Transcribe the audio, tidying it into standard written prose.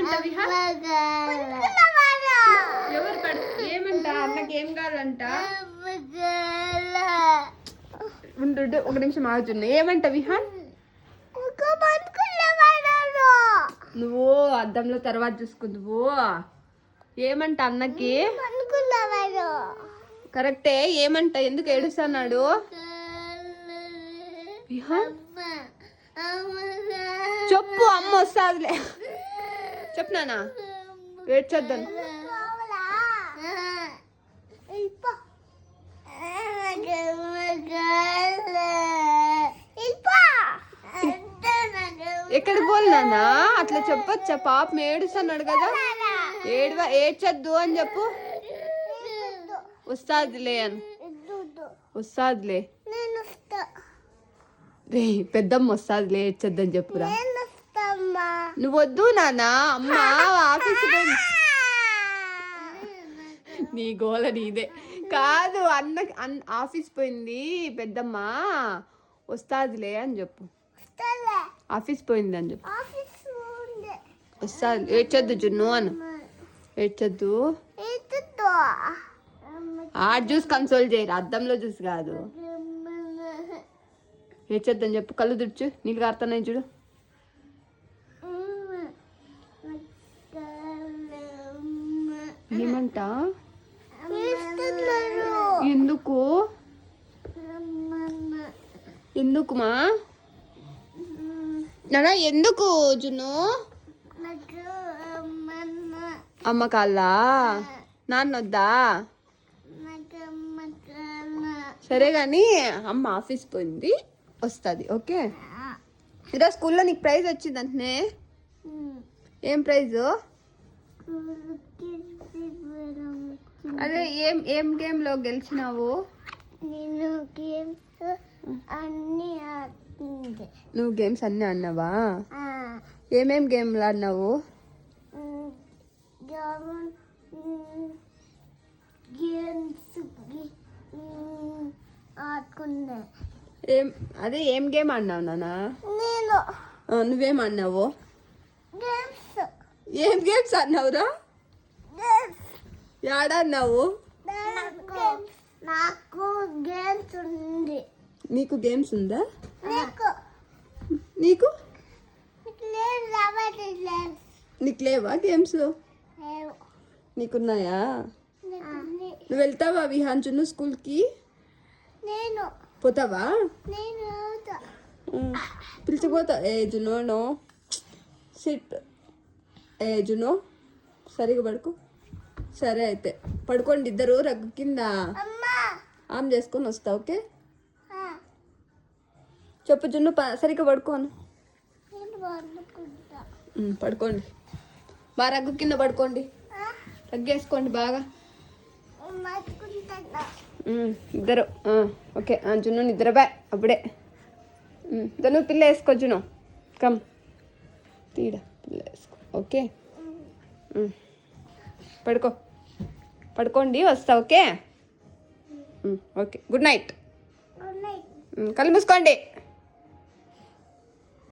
ఏమంట విహాన్? ఎవరు ఏమంట అన్నకి ఏం కావాలంట? ఉండు ఒక నిమిషం ఆగుతున్నా. ఏమంట విహాన్? నువ్వు అద్దంలో తర్వాత చూసుకుందువు. ఏమంట అన్నకి? కరెక్టే. ఏమంట? ఎందుకు ఏడుస్తున్నాడు విహాన్? చెప్పు, అమ్మ వస్తాదిలే. చెప్పు నాన్న, ఏడ్చొద్దని. ఎక్కడికి పోలే నాన్న? అట్లా చెప్పొచ్చా? పాపం ఏడుస్తున్నాడు కదా. ఏడ్చొద్దు అని చెప్పు. వస్తాదిలే అని. వస్తాదిలే రే, పెద్దమ్మ వస్తాదిలే, ఏడ్చొద్దని చెప్పురా. నువ్వు వద్దు నాన్న, అమ్మ ఆఫీస్ నీ గోల నీదే కాదు. ఆఫీస్ పోయింది పెద్దమ్మ, వస్తాదిలే అని చెప్పు. ఆఫీస్ పోయింది అని చెప్పు. వస్తాది. ఏడ్చొద్దు జున్ను అను. ఏడ్చొద్దు. ఆడ చూసి కన్సోల్ చేయరు, అద్దంలో చూసి కాదు. ఏడ్చొద్దని చెప్పు. కళ్ళు తుడుచు, నీళ్ళు కారుతున్నాయి చూడు. ఏమంట? ఎందుకు ఎందుకుమా నాన్న? ఎందుకు జున్ను? అమ్మ కాళ్ళా? నాన్న వద్దా? సరే కానీ అమ్మ ఆఫీస్ పోయింది, వస్తుంది. ఓకే. ఈరోజు స్కూల్లో నీకు ప్రైజ్ వచ్చింది అంటనే. ఏం ప్రైజు? అదే ఏం గేమ్ లో గెలిచినావు? నువ్వు గేమ్స్ అన్నీ ఆడినావా? ఏమేం గేమ్లు ఆడినావు? అదే ఏం గేమ్ ఆడినావు నాన్న? నువ్వేం ఆడినావు? ఏం గేమ్స్ ఆడినావురా? ఏడాడినావు? నీకు గేమ్స్ ఉందా? నీకు నీకు లేవా గేమ్స్? నీకున్నాయా? నువ్వు వెళ్తావా విహాన్ జున్ను స్కూల్కి? పోతావా? పిలిచిపోతా. ఏ జున్ను నో సిట్. ఏ జున్ను సరిగా పడుకో. సరే అయితే పడుకోండి ఇద్దరు రగ్గు కింద. ఆమ్ చేసుకొని వస్తా. ఓకే. చెప్పు జున్ను, సరిగ్గా పడుకోను. పడుకోండి బాగా, రగ్గు కింద పడుకోండి. రగ్గేసుకోండి బాగా ఇద్దరు. ఓకే. జున్ను నిద్ర బాయ్ అప్పుడే. జున్ను పిల్ల వేసుకో. జున్ను కమ్ తీడ పిల్ల వేసుకో. ఓకే. పడుకోండి, వస్తా. ఓకే. ఓకే. Good night. కళ్ళు మూసుకోండి.